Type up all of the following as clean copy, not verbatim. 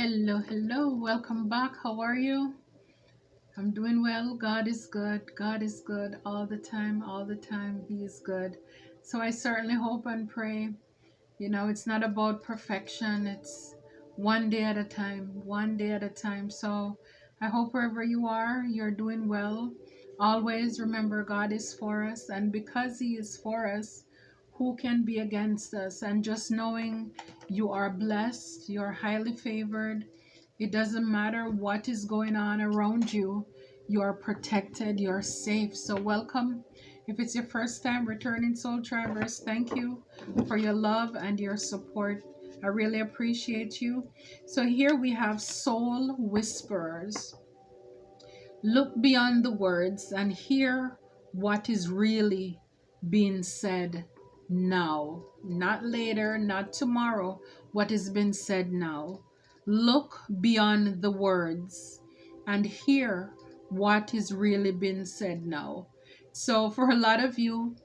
Hello, welcome back. How are you? I'm doing well. God is good. God is good all the time, all the time. He is good. So I certainly hope and pray. It's not about perfection, it's one day at a time, one day at a time. So I hope wherever you are, you're doing well. Always remember God is for us, and because He is for us, who can be against us? And just knowing you are blessed, you're highly favored. It doesn't matter what is going on around you, you are protected, you're safe. So, welcome. If it's your first time returning Soul Travelers, thank you for your love and your support. I really appreciate you. So, here we have Soul Whisperers. Look beyond the words and hear what is really being said now. Not later, not tomorrow. What is being said now. Look beyond the words and hear what is really being said now. So, for a lot of you,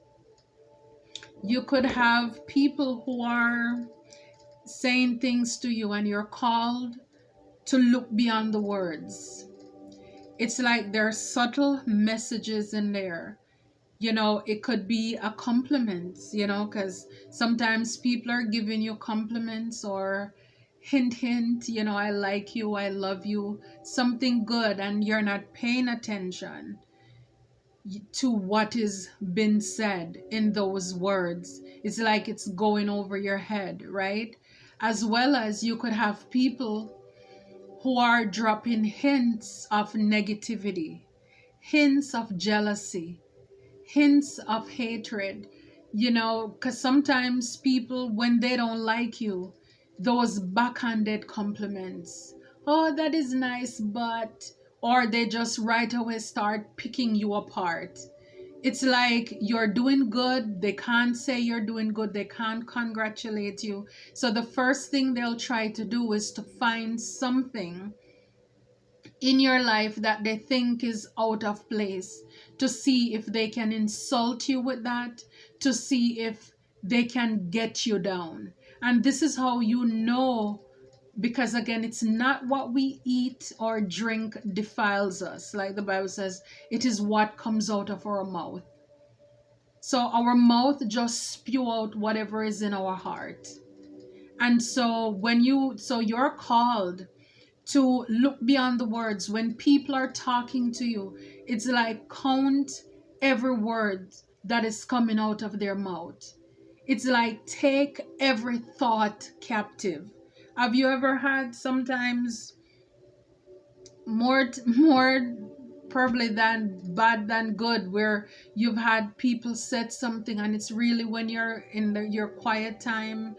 you could have people who are saying things to you, and you're called to look beyond the words. It's like there are subtle messages in there. It could be a compliment, because sometimes people are giving you compliments or hint, hint, I like you, I love you, something good, and you're not paying attention to what is been said in those words. It's like it's going over your head, right? As well as you could have people who are dropping hints of negativity, hints of jealousy, hints of hatred, because sometimes people, when they don't like you, those backhanded compliments, oh, that is nice, but, or they just right away start picking you apart. It's like you're doing good, they can't say you're doing good, they can't congratulate you. So the first thing they'll try to do is to find something in your life that they think is out of place, to see if they can insult you with that, to see if they can get you down. And this is how you know, because again, it's not what we eat or drink defiles us. Like the Bible says, it is what comes out of our mouth. So our mouth just spew out whatever is in our heart. And so you're called to look beyond the words. When people are talking to you, it's like count every word that is coming out of their mouth. It's like take every thought captive. Have you ever had sometimes more probably than bad than good, where you've had people said something, and it's really when you're in your quiet time,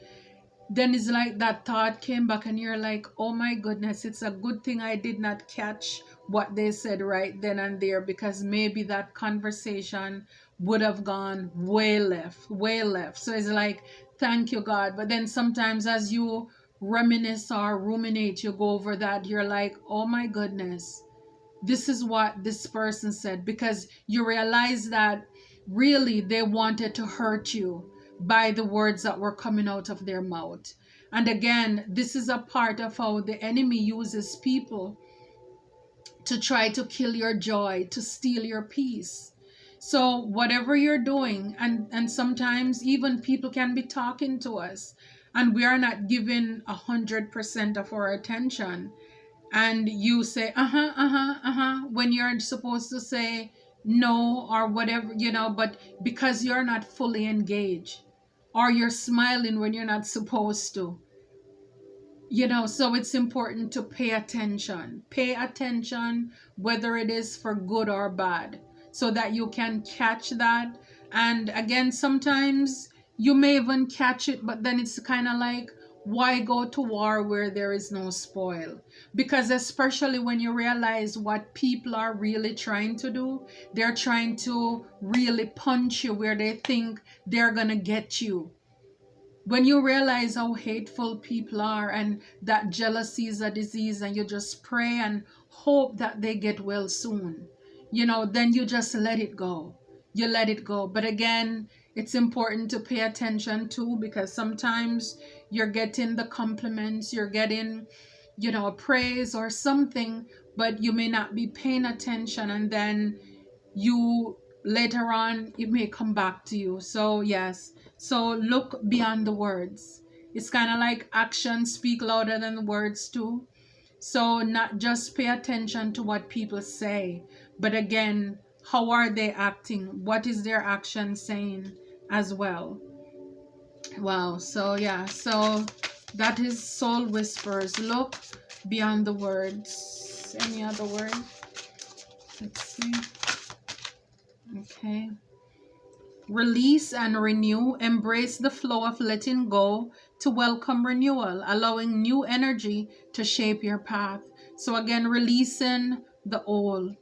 then it's like that thought came back and you're like, oh my goodness, it's a good thing I did not catch what they said right then and there, because maybe that conversation would have gone way left, way left. So it's like, thank you, God. But then sometimes as you reminisce or ruminate, you go over that, you're like, oh my goodness, this is what this person said, because you realize that really they wanted to hurt you by the words that were coming out of their mouth. And again, this is a part of how the enemy uses people to try to kill your joy, to steal your peace. So whatever you're doing, and sometimes even people can be talking to us and we are not giving 100% of our attention, and you say when you're supposed to say no or whatever, but because you're not fully engaged, or you're smiling when you're not supposed to, so it's important to pay attention, whether it is for good or bad, so that you can catch that. And again, sometimes you may even catch it, but then it's kind of like, why go to war where there is no spoil? Because especially when you realize what people are really trying to do, they're trying to really punch you where they think they're gonna get you. When you realize how hateful people are, and that jealousy is a disease, and you just pray and hope that they get well soon, then you just let it go. You let it go. But again, it's important to pay attention too, because sometimes you're getting the compliments, you're getting a praise or something, but you may not be paying attention, and then you later on it may come back to you. So yes, so look beyond the words. It's kind of like actions speak louder than the words too. So not just pay attention to what people say, but again, how are they acting? What is their action saying as well? Wow. So yeah, so that is soul whispers. Look beyond the words. Any other word? Let's see. Okay. Release and renew. Embrace the flow of letting go to welcome renewal, allowing new energy to shape your path. So again, releasing the old,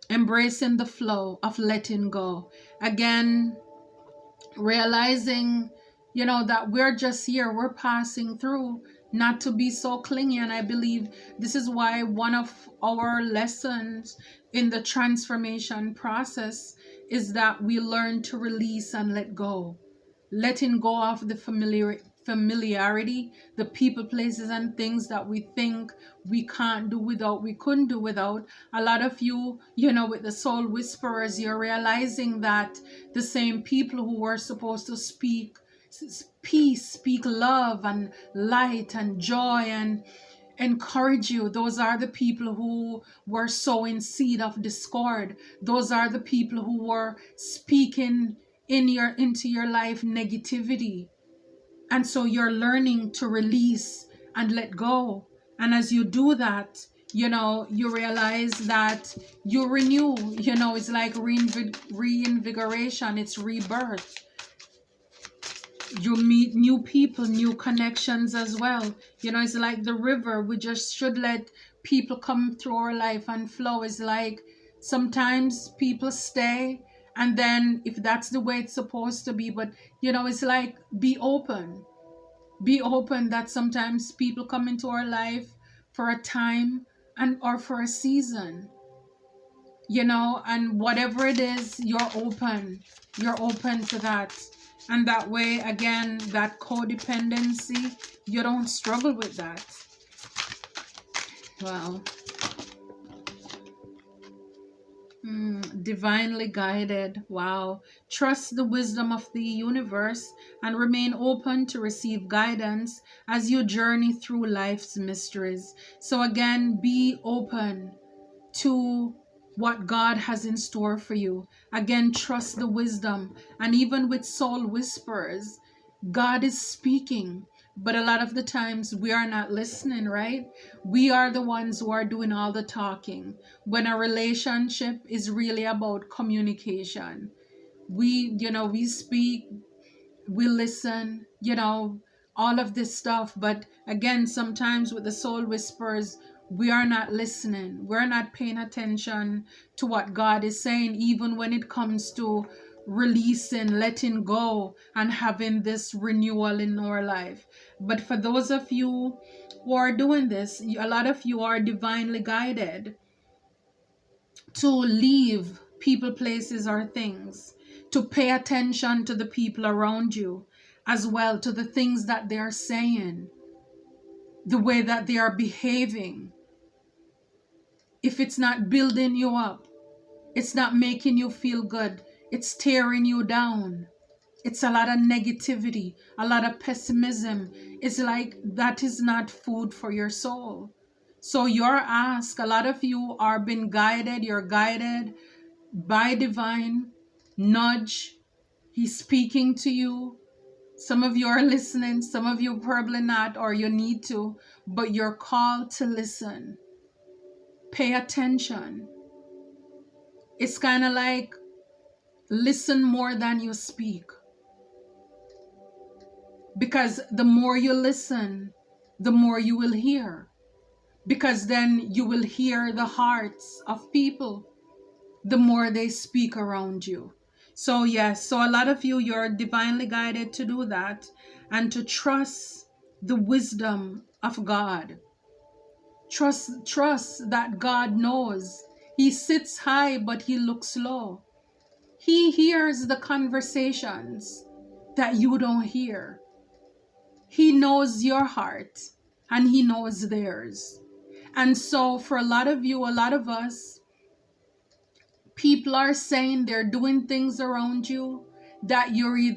embracing the flow of letting go. Again, realizing, that we're just here, we're passing through, not to be so clingy. And I believe this is why one of our lessons in the transformation process is that we learn to release and let go, letting go of the familiarity, the people, places, and things that we think we can't do without, we couldn't do without. A lot of you, with the soul whisperers, you're realizing that the same people who were supposed to speak peace, speak love and light and joy and encourage you, those are the people who were sowing seed of discord. Those are the people who were speaking into your life negativity. And so you're learning to release and let go. And as you do that, you realize that you renew. It's like reinvigoration, it's rebirth. You meet new people, new connections as well. It's like the river. We just should let people come through our life and flow. It's like sometimes people stay, and then if that's the way it's supposed to be, but it's like be open that sometimes people come into our life for a time or for a season, and whatever it is, you're open to that. And that way, again, that codependency, you don't struggle with that. Wow. Divinely guided. Wow. Trust the wisdom of the universe and remain open to receive guidance as you journey through life's mysteries. So again, be open to what God has in store for you. Again, trust the wisdom. And even with soul whispers, God is speaking. But a lot of the times we are not listening, right? We are the ones who are doing all the talking. When a relationship is really about communication, we speak, we listen, all of this stuff. But again, sometimes with the soul whispers, we are not listening. We're not paying attention to what God is saying, even when it comes to releasing, letting go, and having this renewal in our life. But for those of you who are doing this, a lot of you are divinely guided to leave people, places, or things, to pay attention to the people around you, as well to the things that they are saying, the way that they are behaving. If it's not building you up, it's not making you feel good, it's tearing you down. It's a lot of negativity, a lot of pessimism. It's like that is not food for your soul. So you're asked, a lot of you are being guided, you're guided by divine nudge. He's speaking to you. Some of you are listening, some of you probably not, or you need to, but you're called to listen. Pay attention. It's kind of like listen more than you speak. Because the more you listen, the more you will hear. Because then you will hear the hearts of people, the more they speak around you. So yes, so a lot of you, you're divinely guided to do that and to trust the wisdom of God. Trust that God knows. He sits high, but he looks low. He hears the conversations that you don't hear. He knows your heart, and He knows theirs. And so for a lot of you, a lot of us, people are saying they're doing things around you that you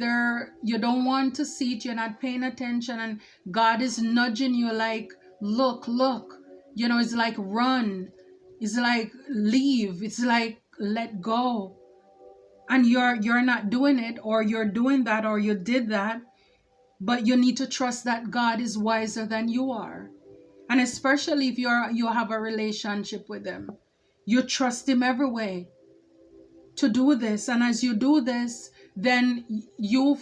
don't want to see it, you're not paying attention, and God is nudging you like, look, look. It's like run. It's like leave. It's like let go. And you're not doing it, or you're doing that, or you did that. But you need to trust that God is wiser than you are. And especially if you have a relationship with Him, you trust Him every way to do this. And as you do this, then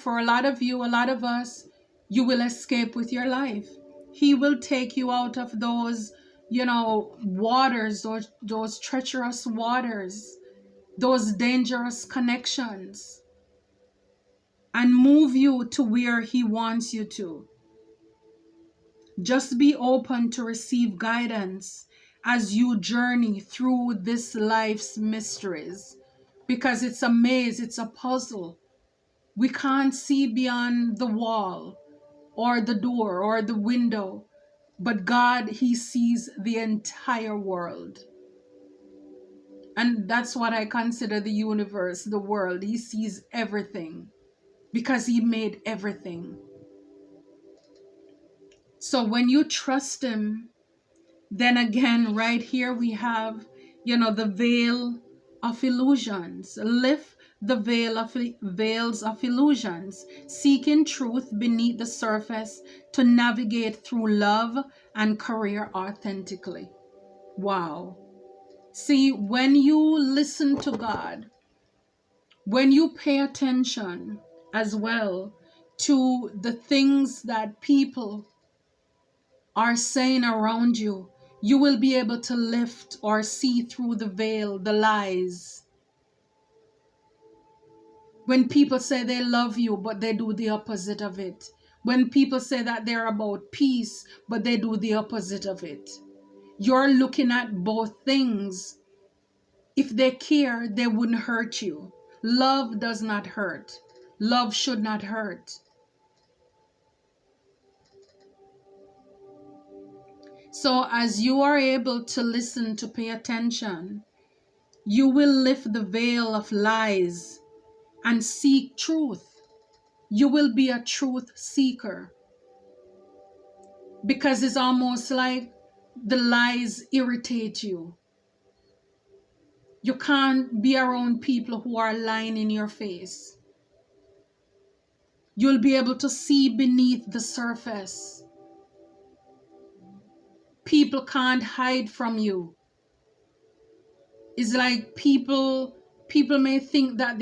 for a lot of us, you will escape with your life. He will take you out of those, waters, those treacherous waters, those dangerous connections, and move you to where He wants you to. Just be open to receive guidance as you journey through this life's mysteries, because it's a maze, it's a puzzle. We can't see beyond the wall or the door or the window, but God, He sees the entire world. And that's what I consider the universe, the world. He sees everything because He made everything. So when you trust Him, then again, right here we have, the veil of illusions. Lift the veils of illusions, seeking truth beneath the surface to navigate through love and career authentically. Wow. See, when you listen to God, when you pay attention as well to the things that people are saying around you, you will be able to lift or see through the veil, the lies. When people say they love you, but they do the opposite of it. When people say that they're about peace, but they do the opposite of it. You're looking at both things. If they care, they wouldn't hurt you. Love does not hurt. Love should not hurt. So as you are able to listen, to pay attention, you will lift the veil of lies and seek truth. You will be a truth seeker, because it's almost like the lies irritate you. You can't be around people who are lying in your face. You'll be able to see beneath the surface. People can't hide from you. It's like people may think that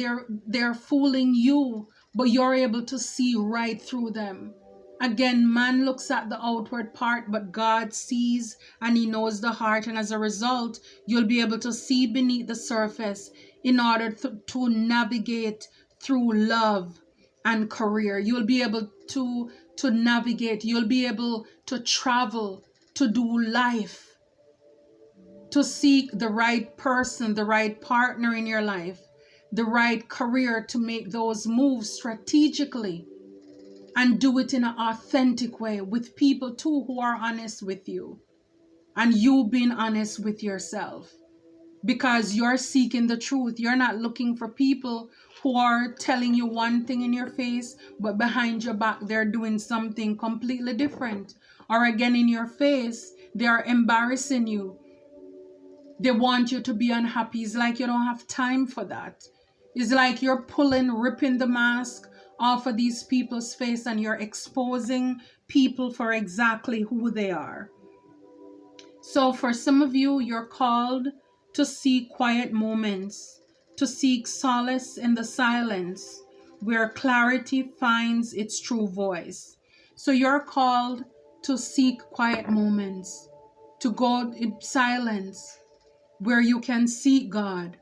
they're fooling you, but you're able to see right through them. Again, man looks at the outward part, but God sees and He knows the heart. And as a result, you'll be able to see beneath the surface in order to navigate through love and career. You'll be able to navigate. You'll be able to travel, to do life, to seek the right person, the right partner in your life, the right career, to make those moves strategically and do it in an authentic way with people too who are honest with you, and you being honest with yourself, because you're seeking the truth. You're not looking for people who are telling you one thing in your face, but behind your back they're doing something completely different. Or again, in your face, they are embarrassing you. They want you to be unhappy. It's like you don't have time for that. It's like you're ripping the mask off of these people's face, and you're exposing people for exactly who they are. So for some of you, you're called to seek quiet moments, to seek solace in the silence where clarity finds its true voice. So you're called to seek quiet moments, to go in silence where you can seek God,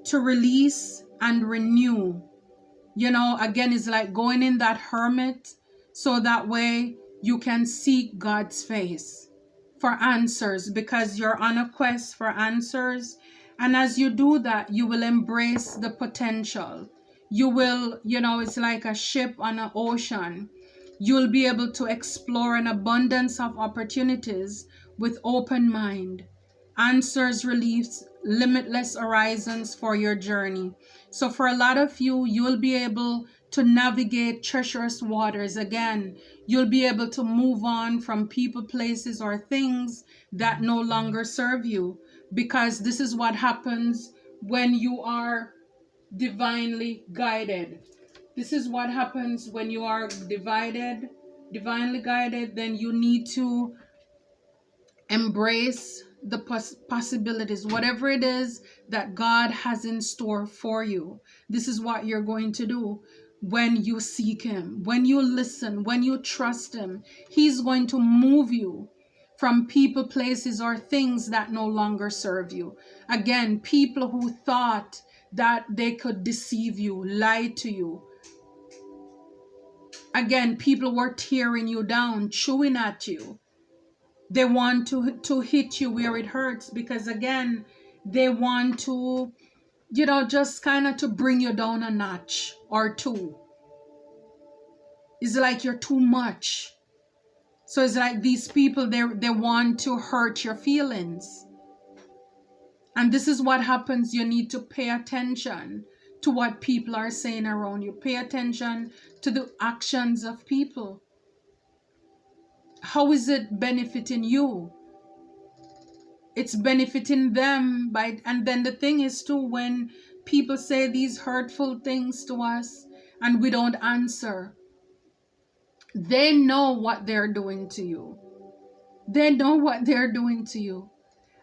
to release and renew. Again, it's like going in that hermit, so that way you can seek God's face for answers, because you're on a quest for answers. And as you do that, you will embrace the potential. You will, it's like a ship on an ocean. You'll be able to explore an abundance of opportunities with open mind. Answers release limitless horizons for your journey. So for a lot of you, you'll be able to navigate treacherous waters again. You'll be able to move on from people, places, or things that no longer serve you, because this is what happens when you are divinely guided. This is what happens when you are divinely guided. Then you need to embrace the possibilities, whatever it is that God has in store for you. This is what you're going to do when you seek him, when you listen, when you trust him. He's going to move you from people, places, or things that no longer serve you. Again, people who thought that they could deceive you, lie to you. Again, people were tearing you down, chewing at you. They want to hit you where it hurts, because again, they want to, just kind of to bring you down a notch or two. It's like you're too much. So it's like these people, they want to hurt your feelings. And this is what happens. You need to pay attention to what people are saying around you. Pay attention to the actions of people. How is it benefiting you? It's benefiting them and then the thing is too, when people say these hurtful things to us and we don't answer, they know what they're doing to you. They know what they're doing to you.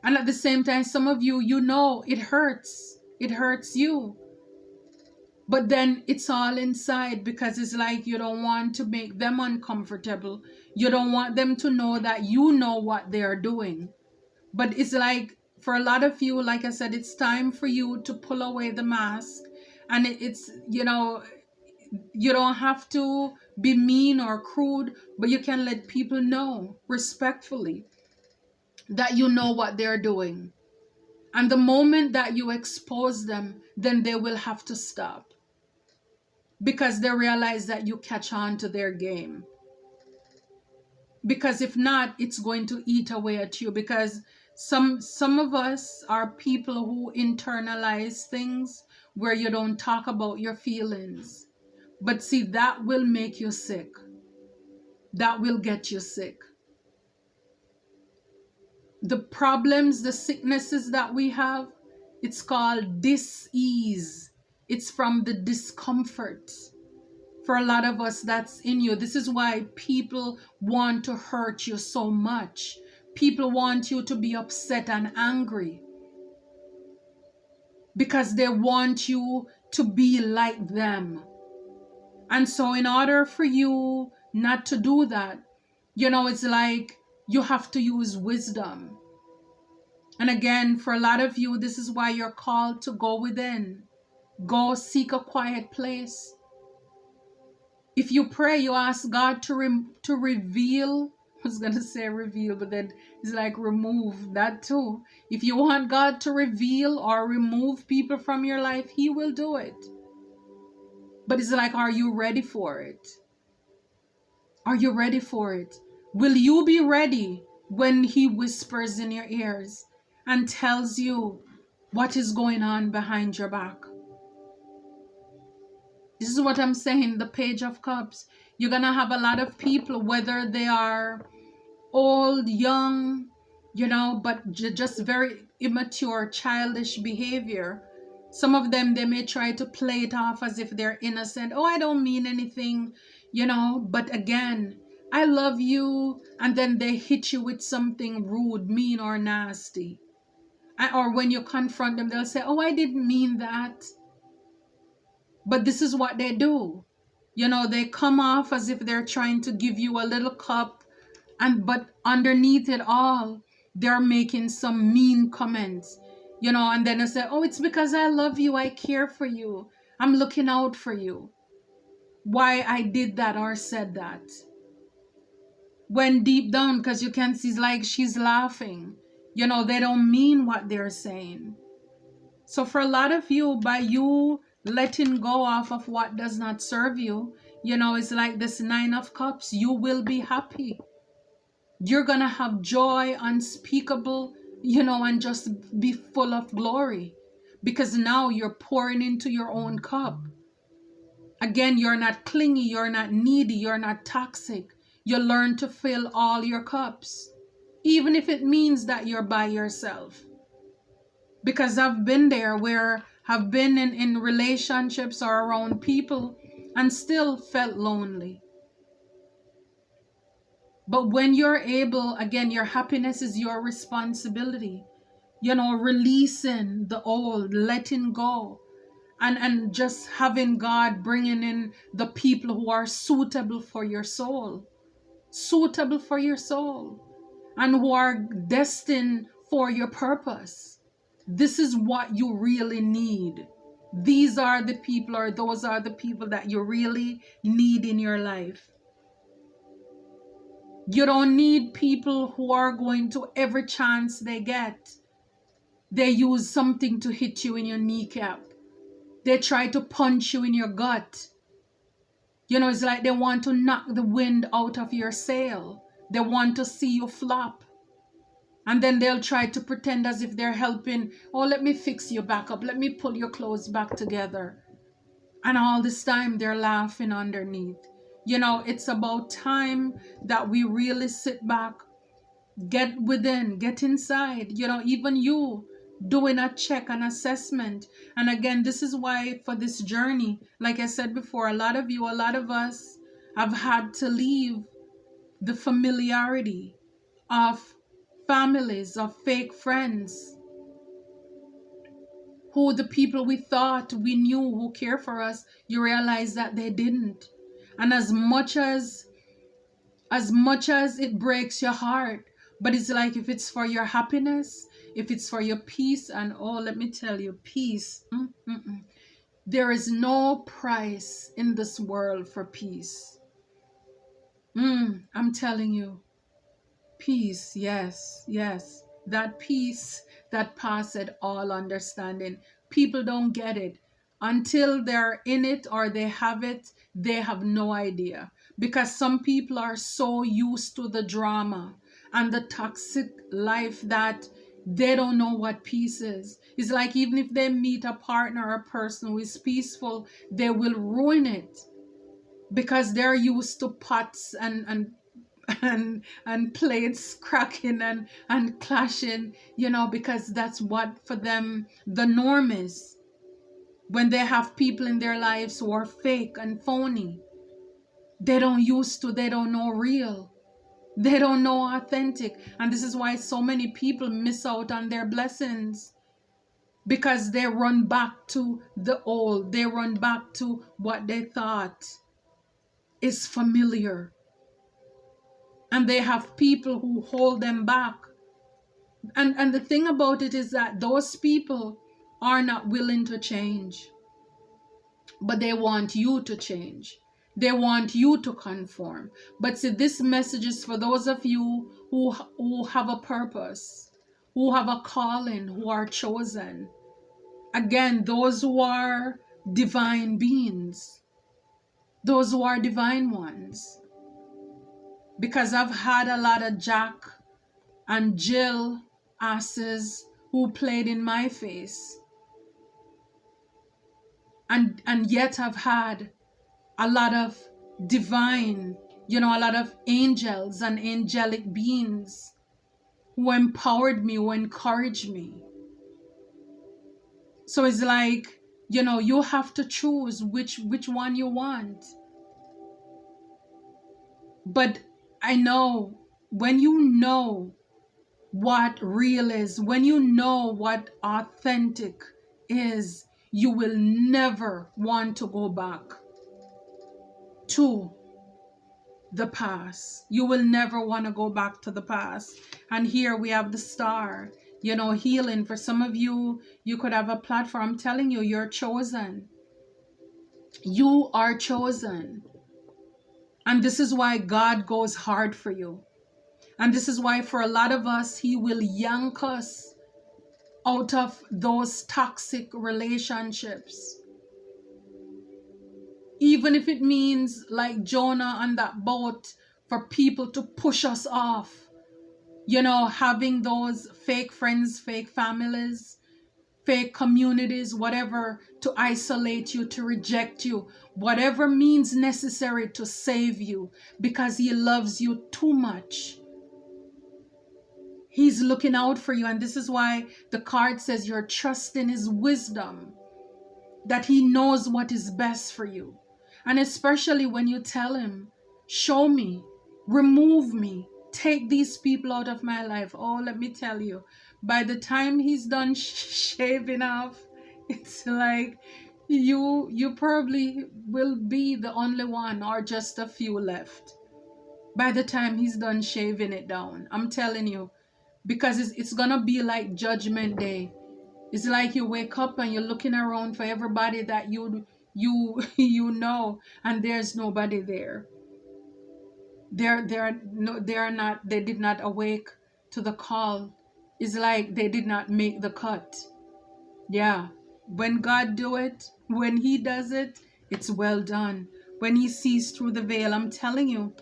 And at the same time, some of you, it hurts. It hurts you. But then it's all inside, because it's like you don't want to make them uncomfortable. You don't want them to know that you know what they're doing. But it's like, for a lot of you, like I said, it's time for you to pull away the mask. And it's, you don't have to be mean or crude, but you can let people know respectfully that you know what they're doing. And the moment that you expose them, then they will have to stop, because they realize that you catch on to their game. Because if not, it's going to eat away at you, because some of us are people who internalize things where you don't talk about your feelings. But see, that will make you sick. That will get you sick. The problems, the sicknesses that we have, it's called dis-ease. It's from the discomfort. For a lot of us, that's in you. This is why people want to hurt you so much. People want you to be upset and angry, because they want you to be like them. And so in order for you not to do that, it's like you have to use wisdom. And again, for a lot of you, this is why you're called to go within. Go seek a quiet place. If you pray, you ask God to reveal. I was going to say reveal, but then it's like remove that too. If you want God to reveal or remove people from your life, he will do it. But it's like, are you ready for it? Are you ready for it? Will you be ready when he whispers in your ears and tells you what is going on behind your back? This is what I'm saying, the Page of Cups. You're going to have a lot of people, whether they are old, young, but just very immature, childish behavior. Some of them, they may try to play it off as if they're innocent. Oh, I don't mean anything, but again, I love you. And then they hit you with something rude, mean, or nasty. Or when you confront them, they'll say, oh, I didn't mean that. But this is what they do. They come off as if they're trying to give you a little cup, but underneath it all, they're making some mean comments, and then they say, oh, it's because I love you, I care for you, I'm looking out for you. Why I did that or said that. When deep down, because you can see, like she's laughing, they don't mean what they're saying. So for a lot of you, by you letting go off of what does not serve you, It's like this Nine of Cups. You will be happy. You're going to have joy unspeakable, and just be full of glory, because now you're pouring into your own cup. Again, you're not clingy, you're not needy, you're not toxic. You learn to fill all your cups, even if it means that you're by yourself. Because I've been there, where I've been in relationships or around people and still felt lonely. But when you're able, again, your happiness is your responsibility. Releasing the old, letting go, and just having God bringing in the people who are suitable for your soul, and who are destined for your purpose. This is what you really need. These are the people, or those are the people that you really need in your life. You don't need people who are going to, every chance they get, they use something to hit you in your kneecap. They try to punch you in your gut. It's like they want to knock the wind out of your sail. They want to see you flop. And then they'll try to pretend as if they're helping. Oh, let me fix you back up. Let me pull your clothes back together. And all this time they're laughing underneath. It's about time that we really sit back, get within, get inside, even you doing a check, an assessment. And again, this is why for this journey, like I said before, a lot of us have had to leave the familiarity of families, of fake friends, who the people we thought we knew who care for us, you realize that they didn't. And as much as it breaks your heart, but it's like, if it's for your happiness, if it's for your peace, and let me tell you, peace, there is no price in this world for peace. I'm telling you, peace, yes, that peace that passeth all understanding. People don't get it until they're in it, or they have it. They have no idea, because some people are so used to the drama and the toxic life that they don't know what peace is. It's like, even if they meet a partner or a person who is peaceful, they will ruin it, because they're used to pots and plates cracking and clashing, because that's what for them the norm is. When they have people in their lives who are fake and phony, they don't know real, they don't know authentic. And this is why so many people miss out on their blessings, because they run back to the old, they run back to what they thought is familiar. And they have people who hold them back. And the thing about it is that those people are not willing to change. But they want you to change. They want you to conform. But see, this message is for those of you who have a purpose, who have a calling, who are chosen. Again, those who are divine beings, those who are divine ones. Because I've had a lot of Jack and Jill asses who played in my face. And yet I've had a lot of divine, a lot of angels and angelic beings who empowered me, who encouraged me. So it's like, you have to choose which one you want. But I know, when you know what real is, when you know what authentic is, you will never want to go back to the past. You will never want to go back to the past. And here we have the star, healing. For some of you, you could have a platform telling you you're chosen. You are chosen. And this is why God goes hard for you. And this is why for a lot of us, he will yank us out of those toxic relationships. Even if it means like Jonah on that boat, for people to push us off, having those fake friends, fake families, fake communities, whatever, to isolate you, to reject you, whatever means necessary to save you, because he loves you too much. He's looking out for you. And this is why the card says you're trusting his wisdom, that he knows what is best for you. And especially when you tell him, show me, remove me, take these people out of my life. Oh, let me tell you, by the time he's done shaving off, it's like you probably will be the only one or just a few left by the time he's done shaving it down. I'm telling you, because it's gonna be like Judgment Day. It's like you wake up and you're looking around for everybody that you know, and there's nobody there. They did not awake to the call. It's like they did not make the cut. Yeah. When God do it, when he does it, it's well done. When he sees through the veil, I'm telling you,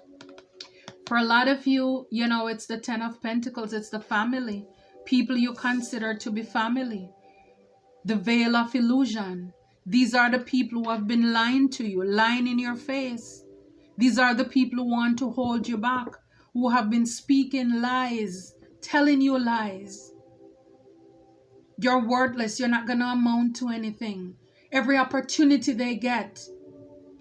for a lot of you, it's the 10 of Pentacles. It's the family. People you consider to be family. The veil of illusion. These are the people who have been lying to you, lying in your face. These are the people who want to hold you back, who have been speaking lies, telling you lies. You're worthless. You're not going to amount to anything. Every opportunity they get.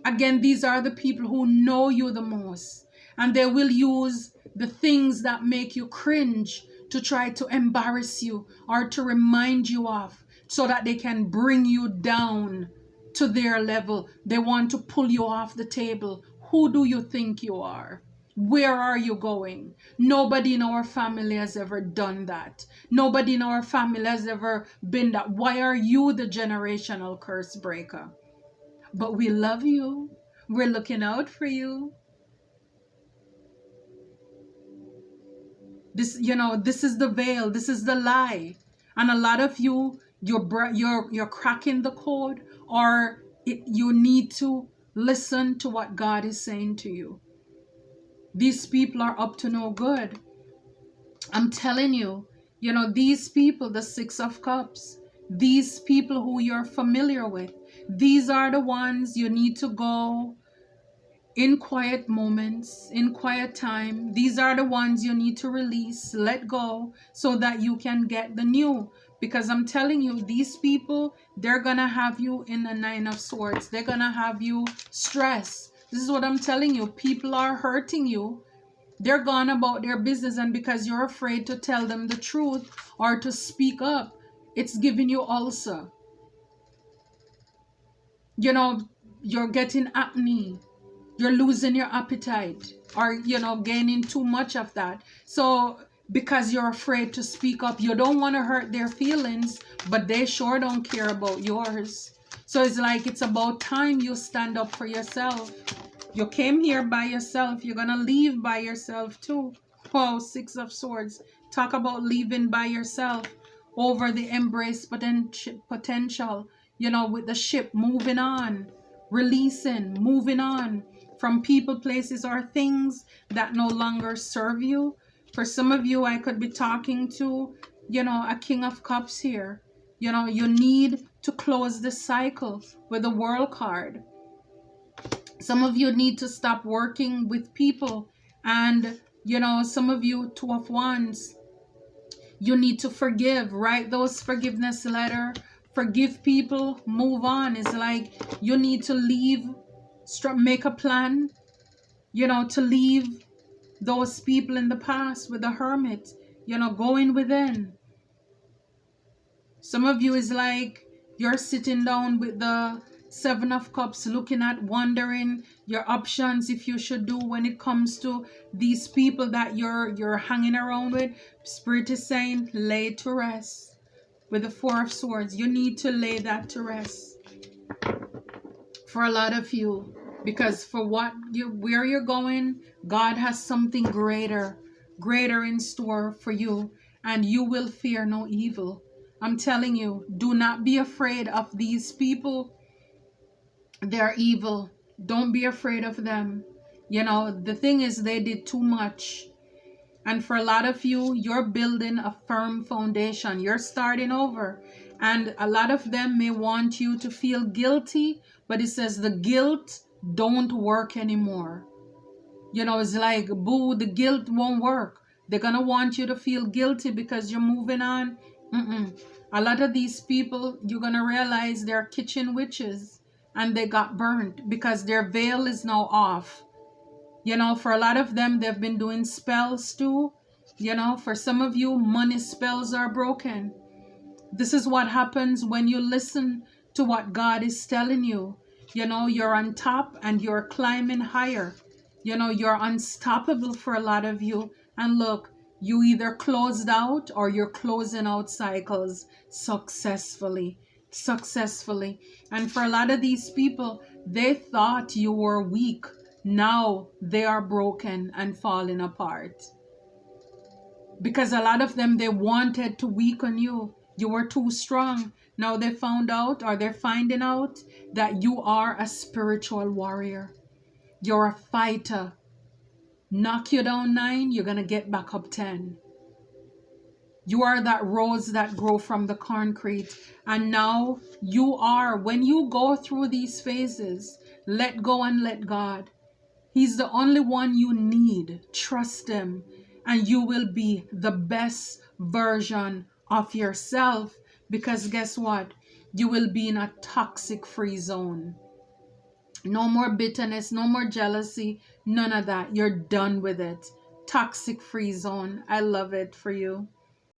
Again, these are the people who know you the most. And they will use the things that make you cringe to try to embarrass you or to remind you of, so that they can bring you down to their level. They want to pull you off the table. Who do you think you are? Where are you going? Nobody in our family has ever done that. Nobody in our family has ever been that. Why are you the generational curse breaker? But we love you. We're looking out for you. This is the veil. This is the lie. And a lot of you, you're cracking the code, or you need to listen to what God is saying to you. These people are up to no good. I'm telling you, these people, the 6 of Cups, these people who you're familiar with, these are the ones you need to go in quiet moments, in quiet time. These are the ones you need to release, let go, so that you can get the new. Because I'm telling you, these people, they're gonna have you in the 9 of Swords. They're gonna have you stressed. This is what I'm telling you. People are hurting you. They're gone about their business, and because you're afraid to tell them the truth or to speak up, it's giving you ulcer. You're getting acne. You're losing your appetite, or gaining too much of that. So because you're afraid to speak up, you don't want to hurt their feelings, but they sure don't care about yours. So it's like, it's about time you stand up for yourself. You came here by yourself. You're gonna leave by yourself too. Wow, 6 of Swords. Talk about leaving by yourself over the embrace potential, with the ship moving on, releasing, moving on from people, places, or things that no longer serve you. For some of you, I could be talking to, a King of Cups here. You need to close the cycle with the World card. Some of you need to stop working with people. And, some of you, 2 of Wands, you need to forgive. Write those forgiveness letter. Forgive people. Move on. It's like you need to leave. Make a plan, to leave those people in the past with the Hermit, going within. Some of you is like you're sitting down with the 7 of Cups, looking at, wondering your options, if you should do when it comes to these people that you're hanging around with. Spirit is saying, lay it to rest. With the 4 of Swords, you need to lay that to rest. For a lot of you, because for where you're going, God has something greater in store for you, and you will fear no evil. I'm telling you, do not be afraid of these people. They're evil. Don't be afraid of them. You know, the thing is, they did too much. And for a lot of you, you're building a firm foundation. You're starting over. And a lot of them may want you to feel guilty, but it says the guilt don't work anymore. You know, it's like, boo, the guilt won't work. They're going to want you to feel guilty because you're moving on. A lot of these people, you're going to realize they're kitchen witches and they got burnt because their veil is now off. You know, for a lot of them, they've been doing spells too. You know, for some of you, money spells are broken. This is what happens when you listen to what God is telling you. You know, you're on top and you're climbing higher. You know, you're unstoppable for a lot of you. And look, you either closed out or you're closing out cycles successfully. Successfully. And for a lot of these people, they thought you were weak. Now they are broken and falling apart. Because a lot of them, they wanted to weaken you. You were too strong. Now they found out, or they're finding out, that you are a spiritual warrior. You're a fighter. Knock you down 9, you're going to get back up 10. You are that rose that grow from the concrete. And now you are, when you go through these phases, let go and let God. He's the only one you need. Trust him. And you will be the best version of yourself. Because guess what? You will be in a toxic-free zone. No more bitterness, no more jealousy, none of that. You're done with it. Toxic-free zone. I love it for you.